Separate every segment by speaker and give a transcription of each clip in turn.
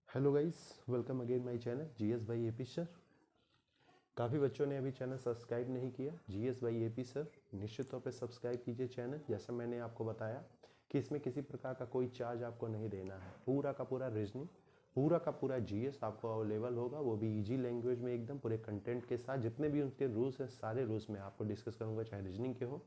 Speaker 1: Hello guys, welcome again my channel GS by AP sir. काफ़ी बच्चों ने अभी चैनल सब्सक्राइब नहीं किया। जीएस बाई एपी सर निश्चित तौर पे सब्सक्राइब कीजिए चैनल। जैसा मैंने आपको बताया कि इसमें किसी प्रकार का कोई चार्ज आपको नहीं देना है। पूरा का पूरा रीजनिंग, पूरा का पूरा जीएस आपको अवेलेबल होगा, वो भी इजी लैंग्वेज में एकदम पूरे कंटेंट के साथ। जितने भी उनके रूल्स हैं सारे रूल्स में आपको डिस्कस करूँगा, चाहे रीजनिंग के हो,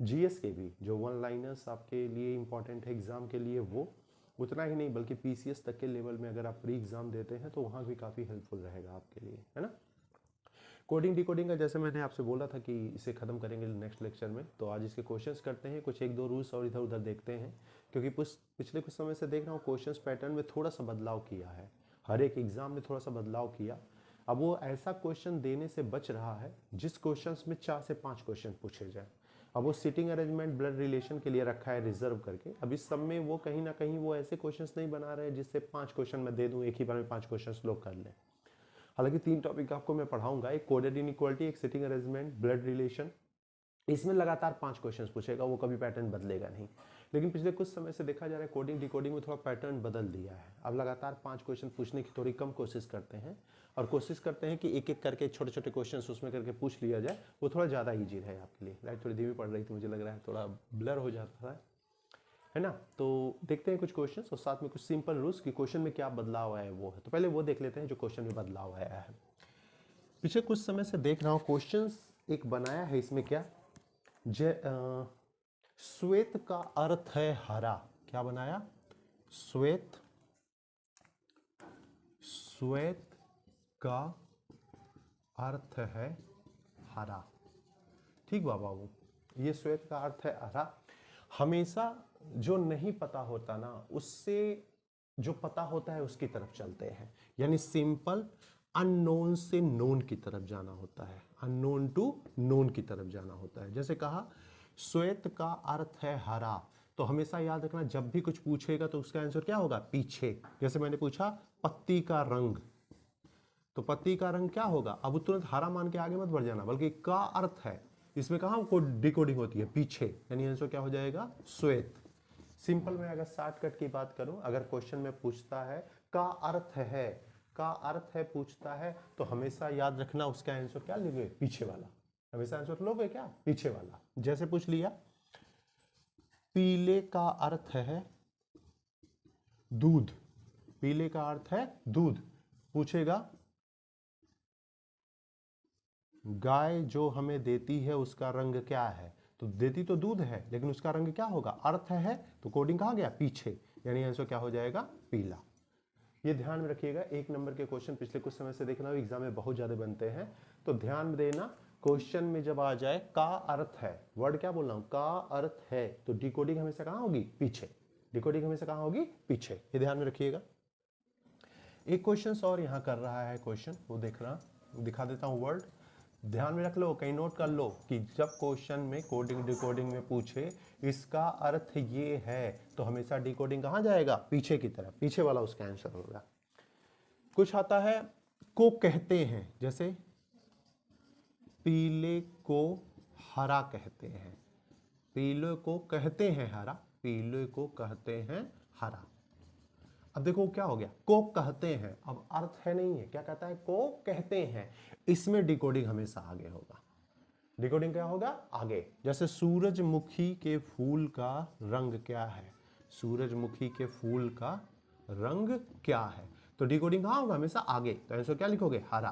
Speaker 1: जीएस के भी। जो वन लाइनर्स आपके लिए इंपॉर्टेंट है एग्जाम के लिए, वो उतना ही नहीं बल्कि पीसीएस तक के लेवल में अगर आप प्री एग्जाम देते हैं तो वहाँ भी काफ़ी हेल्पफुल रहेगा आपके लिए, है ना। कोडिंग डिकोडिंग का जैसे मैंने आपसे बोला था कि इसे ख़त्म करेंगे नेक्स्ट लेक्चर में, तो आज इसके क्वेश्चंस करते हैं। कुछ एक दो रूल्स और इधर उधर देखते हैं, क्योंकि पिछले कुछ समय से देख रहा हूँ क्वेश्चंस पैटर्न में थोड़ा सा बदलाव किया है। हर एक एग्जाम में थोड़ा सा बदलाव किया। अब वो ऐसा क्वेश्चन देने से बच रहा है जिस क्वेश्चन में 4 से 5 क्वेश्चन पूछे जाए। अब वो सिटिंग अरेंजमेंट ब्लड रिलेशन के लिए रखा है रिजर्व करके। अब इस सब में वो कहीं ना कहीं वो ऐसे क्वेश्चंस नहीं बना रहे जिससे 5 क्वेश्चन मैं दे दूं, एक ही बार में 5 क्वेश्चन लोग कर लें। हालांकि 3 टॉपिक आपको मैं पढ़ाऊंगा, एक कोडेड इनइक्वालिटी, एक सिटिंग अरेंजमेंट, ब्लड रिलेशन। इसमें लगातार 5 क्वेश्चंस पूछेगा, वो कभी पैटर्न बदलेगा नहीं। लेकिन पिछले कुछ समय से देखा जा रहा है कोडिंग डिकोडिंग में थोड़ा पैटर्न बदल दिया है। अब लगातार 5 क्वेश्चन पूछने की थोड़ी कम कोशिश करते हैं, और कोशिश करते हैं कि एक एक करके छोटे छोटे क्वेश्चन उसमें करके पूछ लिया जाए, वो थोड़ा ज़्यादा ईजी रहे आपके लिए। राइट, थोड़ी धीमी पड़ रही थी, मुझे लग रहा है थोड़ा ब्लर हो जाता है ना। तो देखते हैं कुछ क्वेश्चंस और साथ में कुछ सिंपल रूल्स कि क्वेश्चन में क्या बदलाव आया है वो है। तो पहले वो देख लेते हैं जो क्वेश्चन में बदलाव आया है। पिछले कुछ समय से देख रहा हूँ क्वेश्चंस एक बनाया है, इसमें क्या श्वेत का अर्थ है हरा। क्या बनाया? श्वेत का अर्थ है हरा। ठीक बाबू, ये श्वेत का अर्थ है हरा। हमेशा जो नहीं पता होता ना, उससे जो पता होता है उसकी तरफ चलते हैं। यानी सिंपल अननोन से नोन की तरफ जाना होता है, अननोन टू नोन की तरफ जाना होता है। जैसे कहा श्वेत का अर्थ है हरा, तो हमेशा याद रखना जब भी कुछ पूछेगा तो उसका आंसर क्या होगा? पीछे। जैसे मैंने पूछा पत्ती का रंग, तो पत्ती का रंग क्या होगा? अब तुरंत हरा मान के आगे मत बढ़ जाना, बल्कि का अर्थ है, इसमें कहाँ को डिकोडिंग होती है? पीछे। यानी आंसर क्या हो जाएगा? श्वेत। सिंपल में अगर शॉर्टकट की बात करूं, अगर क्वेश्चन में पूछता है का अर्थ है, का अर्थ है पूछता है, तो हमेशा याद रखना उसका आंसर क्या लोगे? पीछे वाला। हमेशा आंसर लोगे क्या? पीछे वाला। जैसे पूछ लिया पीले का अर्थ है दूध, पीले का अर्थ है दूध, पूछेगा गाय जो हमें देती है उसका रंग क्या है? तो देती तो दूध है, लेकिन उसका रंग क्या होगा? अर्थ है, तो कोडिंग कहाँ गया? पीछे। यानी आंसर क्या हो जाएगा? पीला। ये ध्यान में रखिएगा। 1 नंबर के क्वेश्चन पिछले कुछ समय से देखना एग्जाम में बहुत ज्यादा बनते हैं, तो ध्यान में देना। क्वेश्चन में जब आ जाए का अर्थ है, वर्ड क्या बोल रहा हूं? का अर्थ है, तो डिकोडिंग हमेशा कहां होगी? पीछे। डिकोडिंग हमेशा कहां होगी? पीछे। ये ध्यान में रखिएगा। एक क्वेश्चन और यहां कर रहा है क्वेश्चन, वो देखना, दिखा देता हूं वर्ड, ध्यान में रख लो, कहीं नोट कर लो कि जब क्वेश्चन में कोडिंग डिकोडिंग में पूछे इसका अर्थ ये है, तो हमेशा डिकोडिंग कहां जाएगा? पीछे की तरफ। पीछे वाला उसका आंसर होगा। कुछ आता है को कहते हैं, जैसे पीले को हरा कहते हैं, पीले को कहते हैं हरा, पीले को कहते हैं हरा। अब देखो क्या हो गया? को कहते हैं, अब अर्थ है नहीं है, क्या कहता है? को कहते हैं। इसमें डिकोडिंग हमेशा आगे होगा। डिकोडिंग क्या होगा? आगे। जैसे सूरजमुखी के फूल का रंग क्या है? सूरजमुखी के फूल का रंग क्या है? तो डिकोडिंग कहां होगा? हमेशा आगे। तो आंसर क्या लिखोगे? हरा।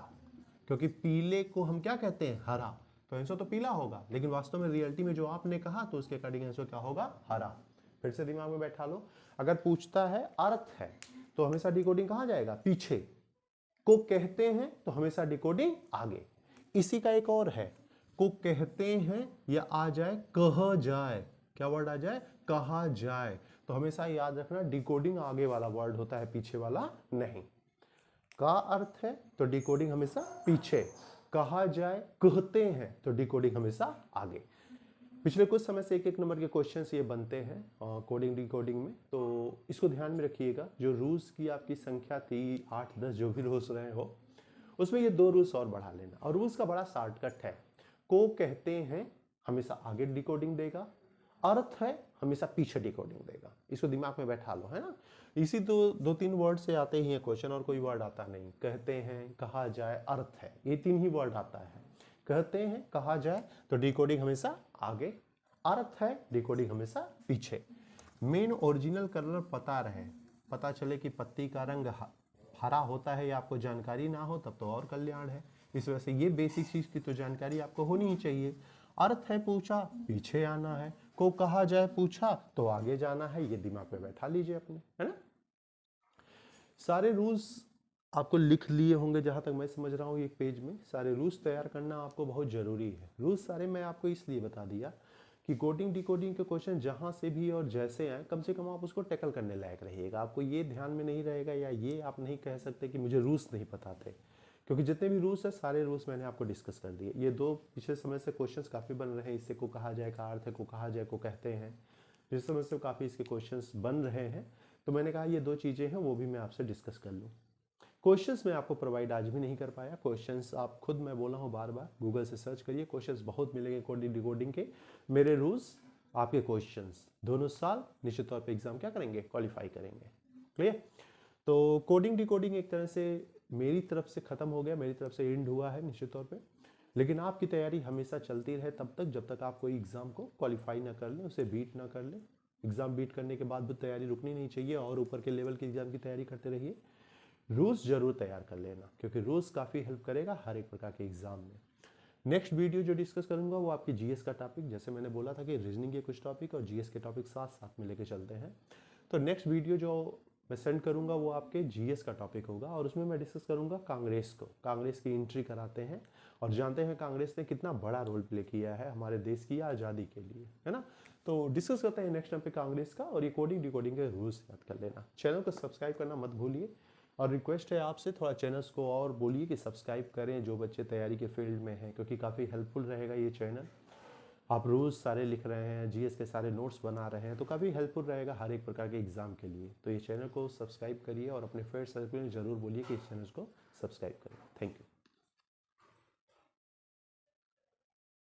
Speaker 1: क्योंकि पीले को हम क्या कहते हैं? हरा, तो आंसर तो पीला होगा, लेकिन वास्तव में रियलिटी में जो आपने कहा तो उसके अकॉर्डिंग आंसर क्या होगा? हरा। फिर से दिमाग में बैठा लो। अगर पूछता है अर्थ है, तो हमेशा डिकोडिंग कहां जाएगा? पीछे। को कहते हैं, तो हमेशा डिकोडिंग आगे। इसी का एक और है, को कहते हैं या आ जाए कहा जाए, क्या वर्ड आ जाए? कहा जाए। तो हमेशा याद रखना डिकोडिंग आगे वाला वर्ड होता है, पीछे वाला नहीं। का अर्थ है तो डिकोडिंग हमेशा पीछे, कहा जाए कहते हैं तो डिकोडिंग हमेशा आगे। पिछले कुछ समय से 1-1 नंबर के क्वेश्चंस ये बनते हैं कोडिंग डिकोडिंग में, तो इसको ध्यान में रखिएगा। जो रूल्स की आपकी संख्या थी 8-10 जो भी रूल्स रहे हो, उसमें ये 2 रूल्स और बढ़ा लेना। और रूल्स का बड़ा शॉर्टकट है, को कहते हैं हमेशा आगे डिकोडिंग देगा, अर्थ है हमेशा पीछे डिकोडिंग देगा। इसको दिमाग में बैठा लो, है ना। इसी दो तीन वर्ड से आते ही है क्वेश्चन, और कोई वर्ड आता नहीं। कहते हैं, कहा जाए, अर्थ है, ये तीन ही वर्ड आता है। कहते हैं, कहा जाए तो डिकोडिंग हमेशा आगे, अर्थ है डिकोडिंग हमेशा पीछे। मेन ओरिजिनल कलर पता रहे, पता चले कि पत्ती का रंग हरा होता है या आपको जानकारी ना हो तब तो और कल्याण है। इस वजह से ये बेसिक चीज की तो जानकारी आपको होनी ही चाहिए। अर्थ है पूछा, पीछे आना है, को कहा जाए पूछा तो आगे जाना है, ये दिमाग में बैठा लीजिए अपने, है ना। सारे रूल्स आपको लिख लिए होंगे जहां तक मैं समझ रहा हूँ एक पेज में। सारे रूल्स तैयार करना आपको बहुत जरूरी है। रूल्स सारे मैं आपको इसलिए बता दिया कि कोडिंग डिकोडिंग के क्वेश्चन जहां से भी और जैसे आए, कम से कम आप उसको टैकल करने लायक रहिएगा। आपको ये ध्यान में नहीं रहेगा या ये आप नहीं कह सकते कि मुझे रूल्स नहीं पता थे, क्योंकि जितने भी रूल्स है सारे रूल्स मैंने आपको डिस्कस कर दिए। ये दो पिछले समय से क्वेश्चंस काफ़ी बन रहे हैं, इससे को कहा जाए का अर्थ है, को कहा जाए को कहते हैं, जिस समय से काफ़ी इसके क्वेश्चंस बन रहे हैं। तो मैंने कहा ये दो चीज़ें हैं वो भी मैं आपसे डिस्कस कर लूँ। क्वेश्चंस मैं आपको प्रोवाइड आज भी नहीं कर पाया। क्वेश्चंस आप खुद, मैं बोला हूँ बार बार, गूगल से सर्च करिए, क्वेश्चंस बहुत मिलेंगे कोडिंग डिकोडिंग के। मेरे रूल्स, आपके क्वेश्चंस, दोनों साल निश्चित तौर पे एग्जाम क्या करेंगे, क्वालिफाई करेंगे। क्लियर। तो कोडिंग डिकोडिंग एक तरह से मेरी तरफ से खत्म हो गया, मेरी तरफ से एंड हुआ है निश्चित तौर पे। लेकिन आपकी तैयारी हमेशा चलती रहे तब तक, जब तक आप कोई एग्जाम को क्वालिफाई ना कर लें, उसे बीट ना कर लें। एग्जाम बीट करने के बाद भी तैयारी रुकनी नहीं चाहिए और ऊपर के लेवल के एग्जाम की तैयारी करते रहिए। रूल्स जरूर तैयार कर लेना, क्योंकि रूल्स काफ़ी हेल्प करेगा हर एक प्रकार के एग्जाम में। नेक्स्ट वीडियो जो डिस्कस करूंगा वो आपकी जीएस का टॉपिक, जैसे मैंने बोला था कि रीजनिंग के कुछ टॉपिक और जीएस के टॉपिक साथ साथ में लेके चलते हैं। तो नेक्स्ट वीडियो जो मैं सेंड करूंगा वो आपके जीएस का टॉपिक होगा, और उसमें मैं डिस्कस करूंगा कांग्रेस को। कांग्रेस की एंट्री कराते हैं और जानते हैं कांग्रेस ने कितना बड़ा रोल प्ले किया है हमारे देश की आज़ादी के लिए, है ना। तो डिस्कस करते हैं नेक्स्ट टाइम पे कांग्रेस का, और ये कोडिंग डिकोडिंग के रूल्स याद कर लेना। चैनल को सब्सक्राइब करना मत भूलिए, और रिक्वेस्ट है आपसे थोड़ा चैनल्स को और बोलिए कि सब्सक्राइब करें जो बच्चे तैयारी के फील्ड में हैं, क्योंकि काफ़ी हेल्पफुल रहेगा ये चैनल। आप रूल्स सारे लिख रहे हैं, जीएस के सारे नोट्स बना रहे हैं, तो काफ़ी हेल्पफुल रहेगा हर एक प्रकार के एग्जाम के लिए। तो ये चैनल को सब्सक्राइब करिए और अपने फ्रेंड सर्कल में ज़रूर बोलिए कि इस चैनल को सब्सक्राइब करें। Thank you.